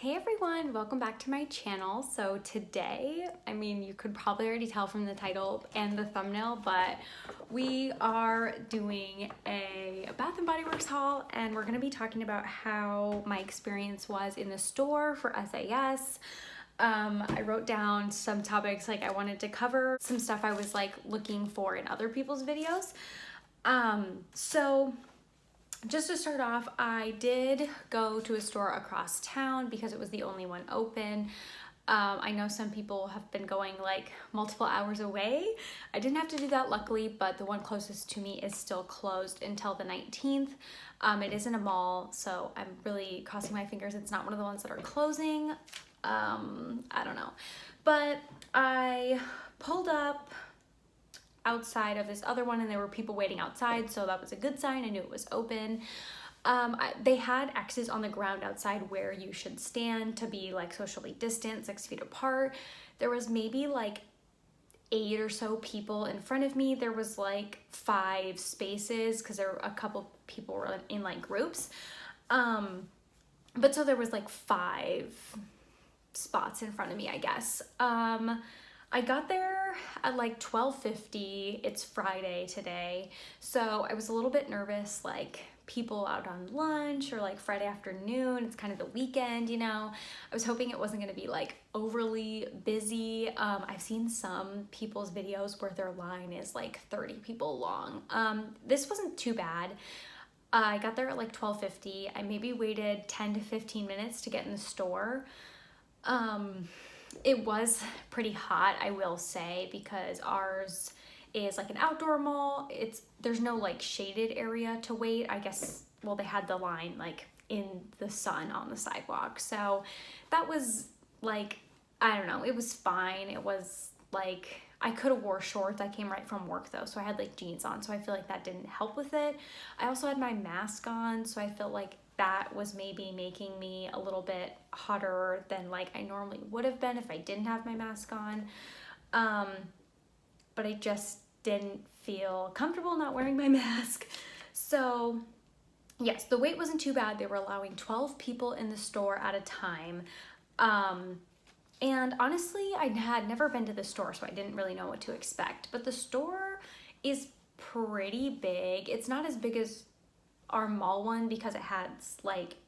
Hey everyone, welcome back to my channel. So today, you could probably already tell from the title and the thumbnail, but we are doing a Bath & Body Works haul, and we're gonna be talking about how my experience was in the store for SAS. I wrote down some topics I wanted to cover, some stuff I was looking for in other people's videos. So just to start off, I did go to a store across town because it was the only one open. I know some people have been going multiple hours away. I didn't have to do that luckily, but the one closest to me is still closed until the 19th. It is in a mall, so I'm really crossing my fingers it's not one of the ones that are closing. I don't know. But I pulled up outside of this other one and there were people waiting outside, so that was a good sign. I knew it was open. They had X's on the ground outside where you should stand to be socially distant, 6 feet apart. There was maybe 8 or so people in front of me. There was 5 spaces because there were a couple people were in groups. But so there was 5 spots in front of me, I guess. I got there at 12:50. It's Friday today, so I was a little bit nervous, people out on lunch or Friday afternoon. It's kind of the weekend, you know. I was hoping it wasn't going to be overly busy. I've seen some people's videos where their line is 30 people long. This wasn't too bad. I got there at 12:50. I maybe waited 10 to 15 minutes to get in the store. It was pretty hot, I will say, because ours is an outdoor mall. There's no shaded area to wait. I guess, well, they had the line in the sun on the sidewalk. So that was I don't know, it was fine. It was I could have wore shorts. I came right from work though, so I had jeans on, so I feel that didn't help with it. I also had my mask on, so I felt that was maybe making me a little bit hotter than I normally would have been if I didn't have my mask on. But I just didn't feel comfortable not wearing my mask. So yes, the wait wasn't too bad. They were allowing 12 people in the store at a time. And honestly, I had never been to the store, so I didn't really know what to expect. But the store is pretty big. It's not as big as our mall one because it has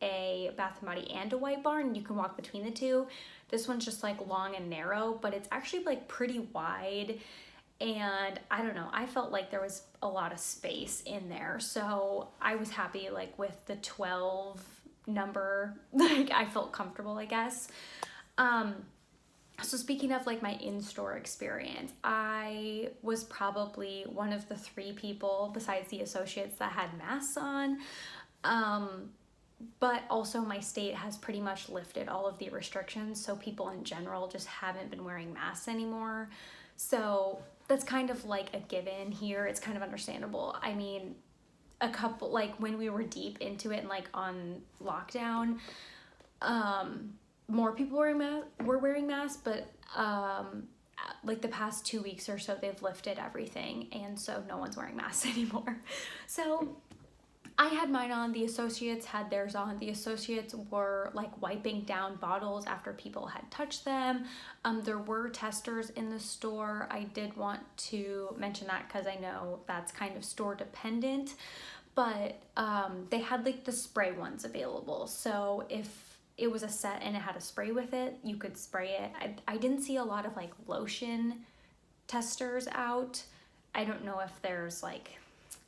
a Bath & Body and a White Barn. You can walk between the two. This one's just long and narrow, but it's actually pretty wide. And I don't know, I felt there was a lot of space in there. So I was happy with the 12 number. I felt comfortable, I guess. So speaking of my in-store experience, I was probably one of the 3 people besides the associates that had masks on. But also my state has pretty much lifted all of the restrictions, so people in general just haven't been wearing masks anymore. So that's kind of a given here. It's kind of understandable. I mean, a couple, when we were deep into it and on lockdown, more people were wearing masks, but the past 2 weeks or so they've lifted everything, and so no one's wearing masks anymore. So I had mine on, the associates had theirs on. The associates were wiping down bottles after people had touched them. There were testers in the store. I did want to mention that because I know that's kind of store dependent, but they had the spray ones available. So if it was a set and it had a spray with it, you could spray it. I didn't see a lot of lotion testers out. I don't know if there's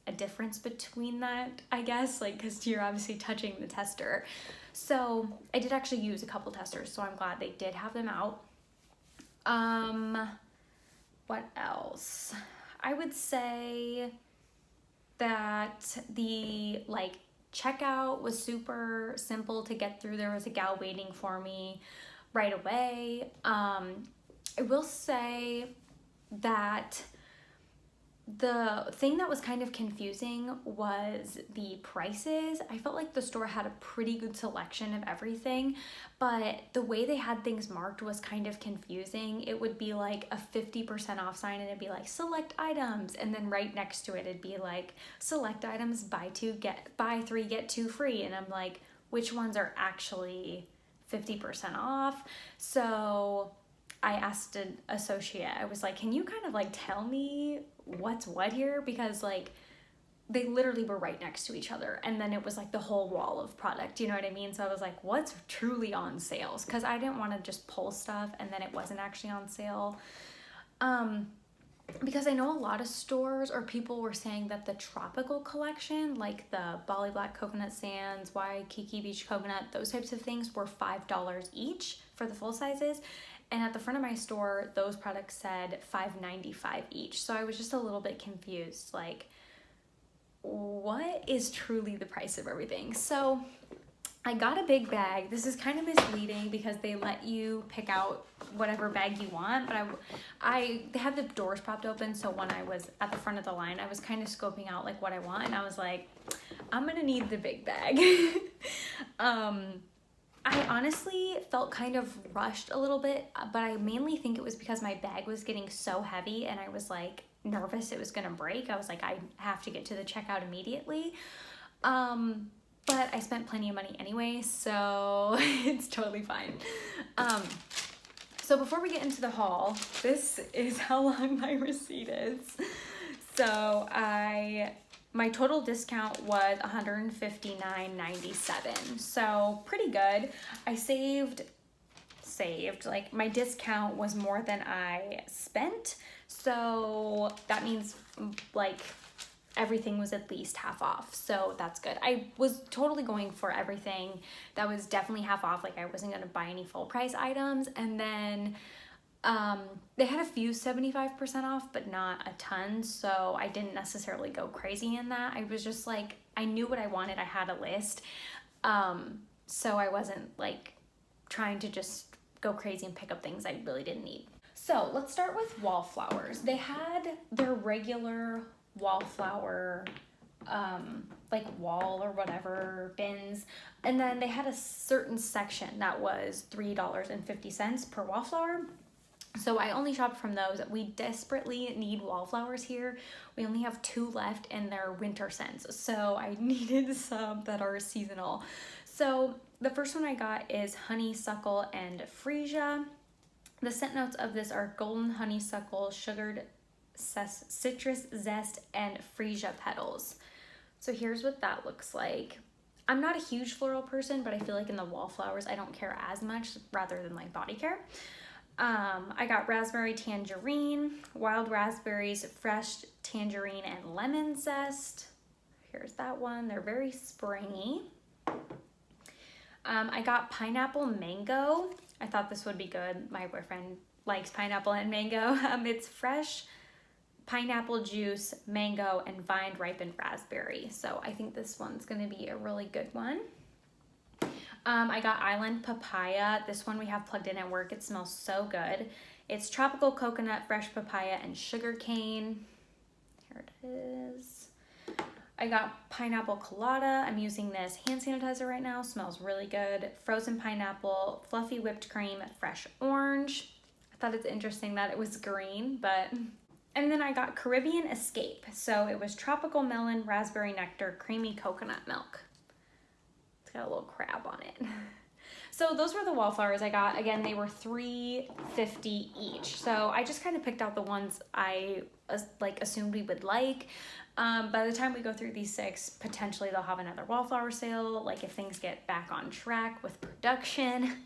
a difference between that, I guess, because you're obviously touching the tester. So I did actually use a couple testers, so I'm glad they did have them out. What else? I would say that the checkout was super simple to get through. There was a gal waiting for me right away. I will say that the thing that was kind of confusing was the prices. I felt the store had a pretty good selection of everything, but the way they had things marked was kind of confusing. It would be a 50% off sign and it'd be select items, and then right next to it it'd be select items, buy 3 get 2 free, and I'm which ones are actually 50% off. So I asked an associate, I was like, can you kind of like tell me what's what here? Because like they literally were right next to each other, and then it was like the whole wall of product, you know what I mean? So I was like, what's truly on sales? Because I didn't want to just pull stuff and then it wasn't actually on sale. Because I know a lot of stores or people were saying that the tropical collection, like the Bali Black Coconut Sands, Waikiki Beach Coconut, those types of things were $5 each for the full sizes. And at the front of my store, those products said $5.95 each. So I was just a little bit confused, like, what is truly the price of everything? So I got a big bag. This is kind of misleading because they let you pick out whatever bag you want, but they had the doors propped open, so when I was at the front of the line, I was kind of scoping out like what I want, and I was like, I'm gonna need the big bag. I honestly felt kind of rushed a little bit, but I mainly think it was because my bag was getting so heavy and I was like nervous it was gonna break. I was like, I have to get to the checkout immediately. But I spent plenty of money anyway, so it's totally fine. So before we get into the haul, this is how long my receipt is. So my total discount was $159.97, so pretty good. I saved, like my discount was more than I spent, so that means like everything was at least half off, so that's good. I was totally going for everything that was definitely half off, like I wasn't gonna buy any full price items, and then they had a few 75% off, but not a ton, so I didn't necessarily go crazy in that. I was just like, I knew what I wanted, I had a list, so I wasn't like trying to just go crazy and pick up things I really didn't need. So let's start with Wallflowers. They had their regular Wallflower like wall or whatever bins, and then they had a certain section that was $3.50 per Wallflower. So I only shopped from those. We desperately need Wallflowers here. We only have 2 left and they're winter scents, so I needed some that are seasonal. So the first one I got is Honeysuckle and Freesia. The scent notes of this are golden honeysuckle, sugared citrus zest, and freesia petals. So here's what that looks like. I'm not a huge floral person, but I feel like in the Wallflowers I don't care as much rather than like body care. I got raspberry tangerine, wild raspberries, fresh tangerine, and lemon zest. Here's that one. They're very springy. I got pineapple mango. I thought this would be good. My boyfriend likes pineapple and mango. It's fresh pineapple juice, mango, and vine ripened raspberry. So I think this one's gonna be a really good one. I got Island Papaya. This one we have plugged in at work. It smells so good. It's tropical coconut, fresh papaya, and sugar cane. Here it is. I got pineapple colada. I'm using this hand sanitizer right now. Smells really good. Frozen pineapple, fluffy whipped cream, fresh orange. I thought it's interesting that it was green, but... And then I got Caribbean Escape. So it was tropical melon, raspberry nectar, creamy coconut milk. It's got a little crab on it. So those were the Wallflowers I got. Again, they were $3.50 each. So I just kind of picked out the ones I like assumed we would like. By the time we go through these 6, potentially they'll have another Wallflower sale, like if things get back on track with production.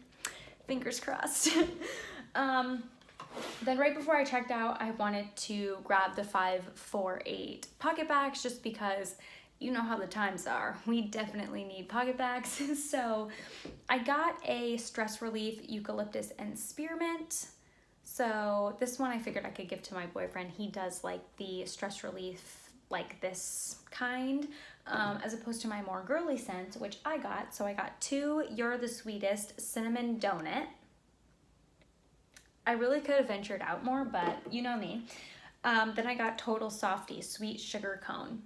Fingers crossed. Then right before I checked out, I wanted to grab the 548 pocket bags just because you know how the times are. We definitely need pocket bags. So I got a Stress Relief Eucalyptus and Spearmint. So this one I figured I could give to my boyfriend. He does like the stress relief like this kind, as opposed to my more girly scents, which I got. So I got 2 You're the Sweetest Cinnamon Donut. I really could have ventured out more, but you know me. Then I got Total Softy Sweet Sugar Cone.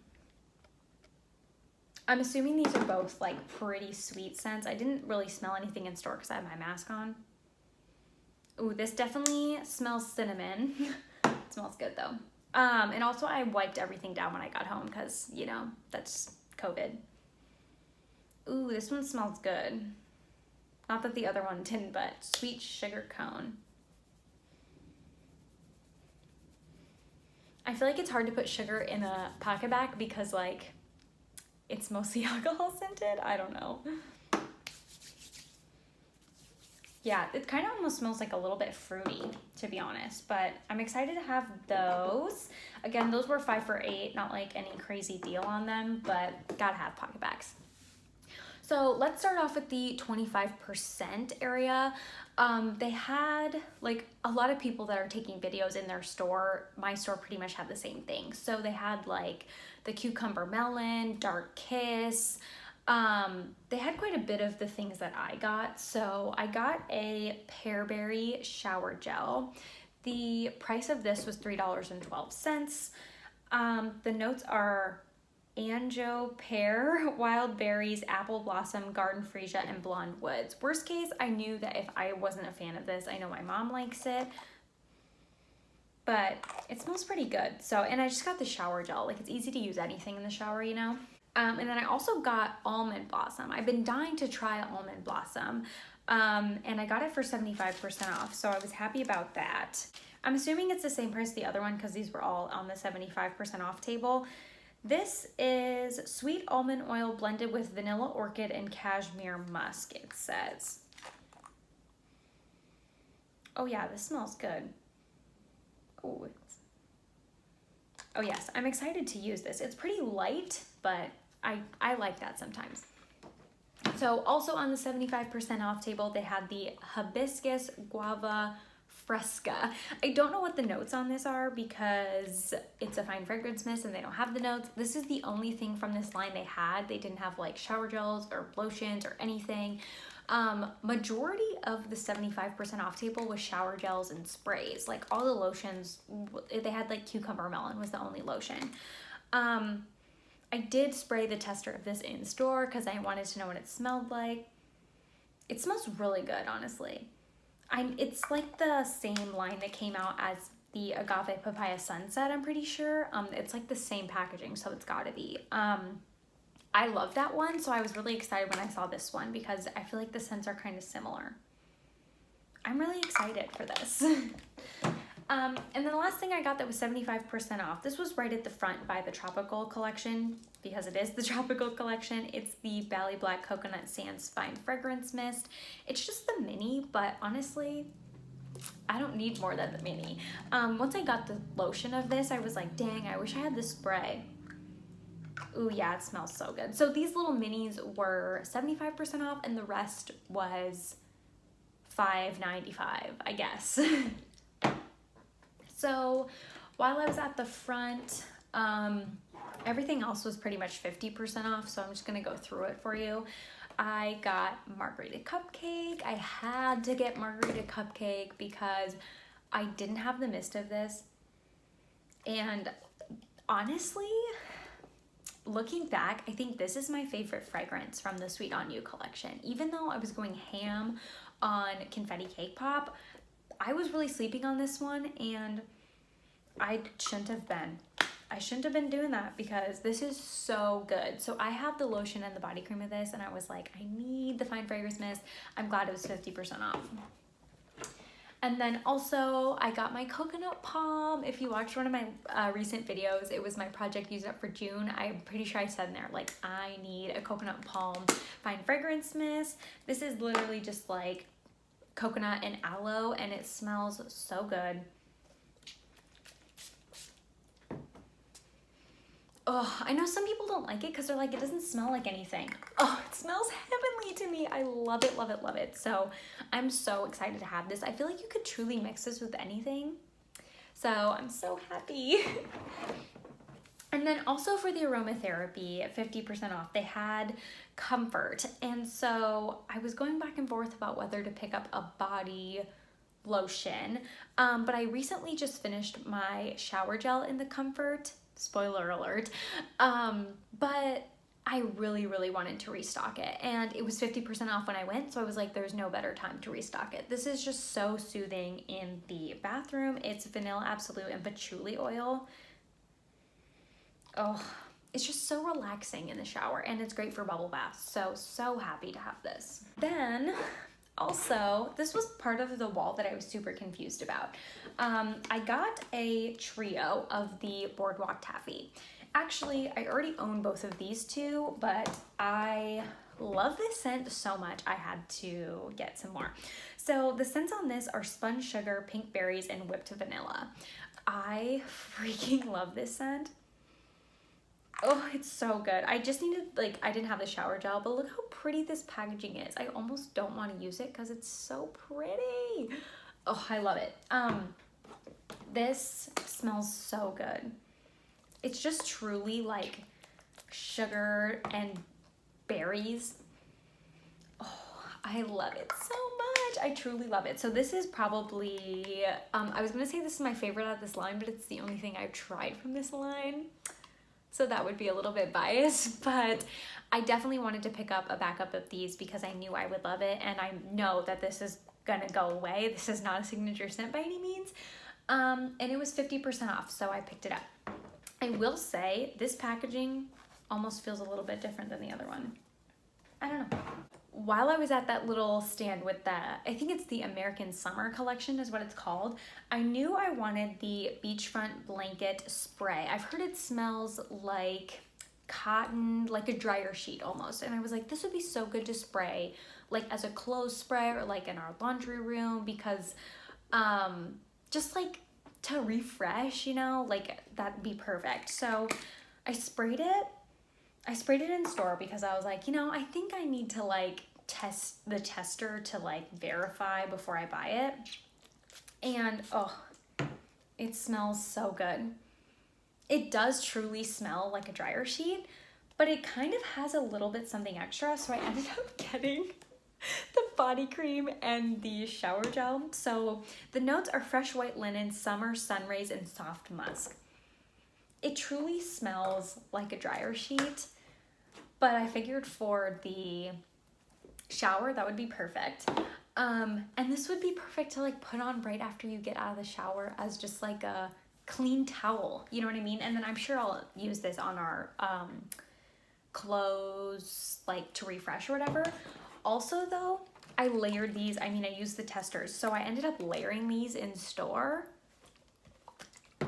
I'm assuming these are both like pretty sweet scents. I didn't really smell anything in store because I had my mask on. Ooh, this definitely smells cinnamon. It smells good though. And also I wiped everything down when I got home because, you know, that's COVID. Ooh, this one smells good. Not that the other one didn't, but sweet sugar cone. I feel like it's hard to put sugar in a pocket bag because like it's mostly alcohol scented. I don't know. Yeah, it kind of almost smells like a little bit fruity, to be honest, but I'm excited to have those. Again, those were 5 for $8, not like any crazy deal on them, but gotta have pocket bags. So let's start off with the 25% area. They had like a lot of people that are taking videos in their store. My store pretty much had the same thing. So they had like the cucumber melon, dark kiss. They had quite a bit of the things that I got. So I got a pearberry shower gel. The price of this was $3.12. The notes are Anjo pear, wild berries, apple blossom, garden freesia, and blonde woods. Worst case, I knew that if I wasn't a fan of this, I know my mom likes it, but it smells pretty good. So, and I just got the shower gel. Like, it's easy to use anything in the shower, you know? And then I also got almond blossom. I've been dying to try almond blossom, and I got it for 75% off, so I was happy about that. I'm assuming it's the same price as the other one because these were all on the 75% off table. This is sweet almond oil blended with vanilla orchid and cashmere musk, it says. Oh yeah, this smells good. Oh yes, I'm excited to use this. It's pretty light, but I like that sometimes. So also on the 75% off table, they had the hibiscus guava fresca. I don't know what the notes on this are because it's a fine fragrance mist and they don't have the notes. This is the only thing from this line they had. They didn't have like shower gels or lotions or anything. Majority of the 75% off table was shower gels and sprays. Like all the lotions, they had like cucumber melon was the only lotion. I did spray the tester of this in store because I wanted to know what it smelled like. It smells really good, honestly. It's like the same line that came out as the Agave Papaya Sunset, I'm pretty sure. It's like the same packaging, so it's gotta be. I love that one, so I was really excited when I saw this one because I feel like the scents are kind of similar. I'm really excited for this. And then the last thing I got that was 75% off, this was right at the front by the Tropical Collection, because it is the Tropical Collection. It's the Bali Black Coconut Sands Fine Fragrance Mist. It's just the mini, but honestly, I don't need more than the mini. Once I got the lotion of this, I was like, dang, I wish I had this spray. Ooh, yeah, it smells so good. So these little minis were 75% off, and the rest was $5.95, I guess. So while I was at the front, everything else was pretty much 50% off, so I'm just gonna go through it for you. I got margarita cupcake. I had to get margarita cupcake because I didn't have the mist of this. And honestly, looking back, I think this is my favorite fragrance from the Sweet On You collection. Even though I was going ham on Confetti Cake Pop, I was really sleeping on this one, and I shouldn't have been. I shouldn't have been doing that because this is so good. So I have the lotion and the body cream of this, and I was like, I need the Fine Fragrance Mist. I'm glad it was 50% off. And then also I got my coconut palm. If you watched one of my recent videos, it was my project used up for June. I'm pretty sure I said in there, like, I need a coconut palm Fine Fragrance Mist. This is literally just like coconut and aloe, and it smells so good. Oh, I know some people don't like it because they're like, it doesn't smell like anything. Oh, it smells heavenly to me. I love it, love it, love it. So I'm so excited to have this. I feel like you could truly mix this with anything. So I'm so happy. And then also for the aromatherapy, 50% off, they had Comfort. And so I was going back and forth about whether to pick up a body lotion. But I recently just finished my shower gel in the Comfort. Spoiler alert. But I really, really wanted to restock it. And it was 50% off when I went. So I was like, there's no better time to restock it. This is just so soothing in the bathroom. It's vanilla absolute and patchouli oil. Oh, it's just so relaxing in the shower, and it's great for bubble baths. So happy to have this. Then Also, this was part of the wall that I was super confused about. I got a trio of the Boardwalk Taffy. Actually, I already own both of these two, but I love this scent so much I had to get some more. So the scents on this are spun sugar, pink berries, and whipped vanilla. I freaking love this scent. Oh, it's so good. I just needed, like, I didn't have the shower gel, but look how pretty this packaging is. I almost don't want to use it because it's so pretty. Oh, I love it. This smells so good. It's just truly like sugar and berries. Oh, I love it so much. I truly love it. So this is probably, I was gonna say this is my favorite out of this line, but it's the only thing I've tried from this line. So that would be a little bit biased, but I definitely wanted to pick up a backup of these because I knew I would love it, and I know that this is gonna go away. This is not a signature scent by any means. And it was 50% off, so I picked it up. I will say this packaging almost feels a little bit different than the other one. I don't know. While I was at that little stand with I think it's the American Summer collection is what it's called, I knew I wanted the Beachfront blanket spray. I've heard it smells like cotton, like a dryer sheet almost. And I was like, this would be so good to spray like as a clothes spray or like in our laundry room because just like to refresh, you know, like that'd be perfect. So I sprayed it. I sprayed it in store because I was like, you know, I think I need to like test the tester to like verify before I buy it. And oh, it smells so good. It does truly smell like a dryer sheet, but it kind of has a little bit something extra. So I ended up getting the body cream and the shower gel. So the notes are fresh white linen, summer, sun rays, and soft musk. It truly smells like a dryer sheet, but I figured for the shower that would be perfect. And this would be perfect to like put on right after you get out of the shower as just like a clean towel, you know what I mean? And then I'm sure I'll use this on our clothes like to refresh or whatever. Also though, I layered these. I mean, I used the testers, so I ended up layering these in store.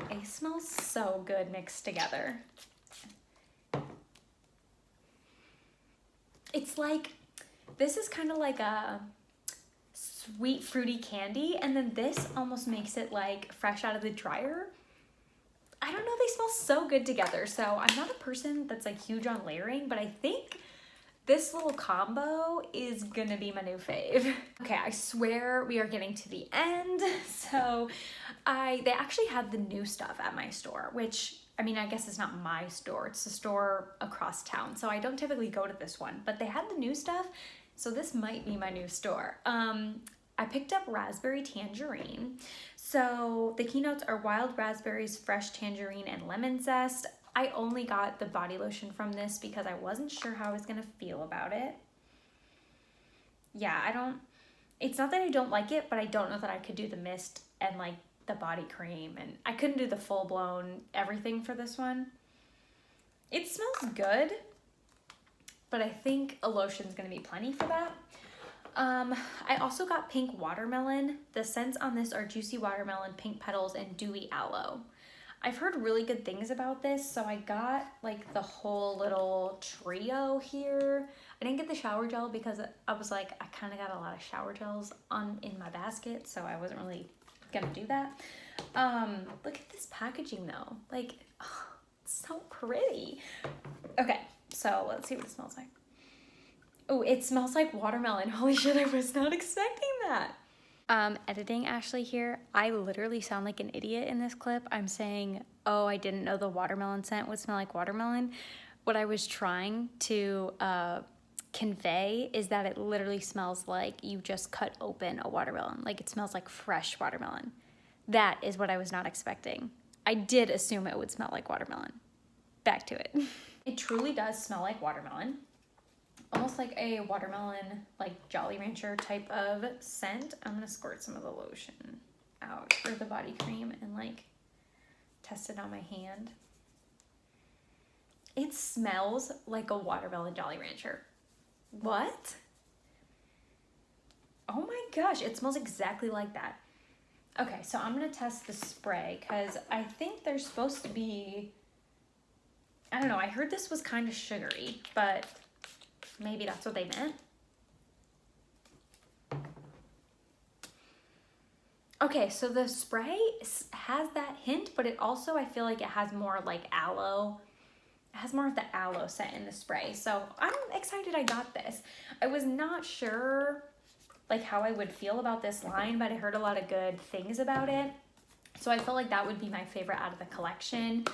They smell so good mixed together. It's like, this is kind of like a sweet fruity candy, and then this almost makes it like fresh out of the dryer. I don't know, they smell so good together. So I'm not a person that's like huge on layering, but I think this little combo is gonna be my new fave. Okay, I swear we are getting to the end. So they actually had the new stuff at my store, which, I mean, I guess it's not my store, it's a store across town. So I don't typically go to this one, but they had the new stuff. So this might be my new store. I picked up raspberry tangerine. So the keynotes are wild raspberries, fresh tangerine, and lemon zest. I only got the body lotion from this because I wasn't sure how I was gonna feel about it. Yeah, it's not that I don't like it, but I don't know that I could do the mist and like the body cream, and I couldn't do the full-blown everything for this one. It smells good, but I think a lotion's gonna be plenty for that. I also got pink watermelon. The scents on this are juicy watermelon, pink petals, and dewy aloe. I've heard really good things about this, so I got like the whole little trio here. I didn't get the shower gel because I was like, I kind of got a lot of shower gels in my basket, so I wasn't really gonna do that. Look at this packaging though. Like, oh, it's so pretty. Okay, so let's see what it smells like. Oh, it smells like watermelon. Holy shit, I was not expecting that. Editing Ashley here. I literally sound like an idiot in this clip. I'm saying, oh, I didn't know the watermelon scent would smell like watermelon. What I was trying to convey is that it literally smells like you just cut open a watermelon. Like it smells like fresh watermelon. That is what I was not expecting. I did assume it would smell like watermelon. Back to it. It truly does smell like watermelon. Almost like a watermelon, like Jolly Rancher type of scent. I'm gonna squirt some of the lotion out for the body cream and like test it on my hand. It smells like a watermelon Jolly Rancher. What? Oh my gosh, it smells exactly like that. Okay, so I'm gonna test the spray because I think they're supposed to be, I don't know, I heard this was kind of sugary, but maybe that's what they meant. Okay, so the spray has that hint, but it also, I feel like it has more like aloe. It has more of the aloe scent in the spray. So I'm excited I got this. I was not sure like how I would feel about this line, but I heard a lot of good things about it. So I felt like that would be my favorite out of the collection.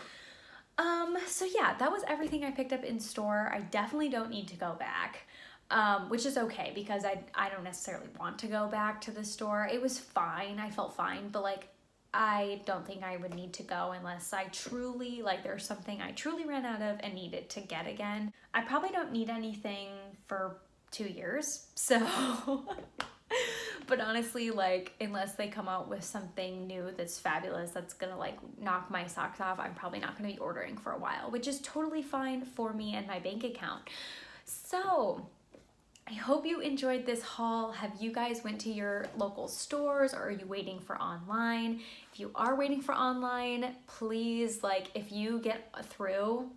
So yeah, that was everything I picked up in store. I definitely don't need to go back. Which is okay because I don't necessarily want to go back to the store. It was fine, I felt fine, but like I don't think I would need to go unless I truly, like there's something I truly ran out of and needed to get again. I probably don't need anything for 2 years, so but honestly, like unless they come out with something new that's fabulous, that's gonna like knock my socks off, I'm probably not gonna be ordering for a while, which is totally fine for me and my bank account. So I hope you enjoyed this haul. Have you guys went to your local stores or are you waiting for online? If you are waiting for online, please, like if you get through,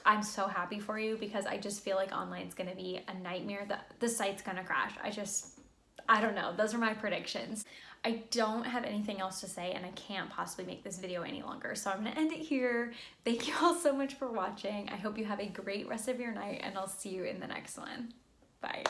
I'm so happy for you because I just feel like online's gonna be a nightmare. The site's gonna crash. I don't know. Those are my predictions. I don't have anything else to say and I can't possibly make this video any longer. So I'm gonna end it here. Thank you all so much for watching. I hope you have a great rest of your night and I'll see you in the next one. Bye.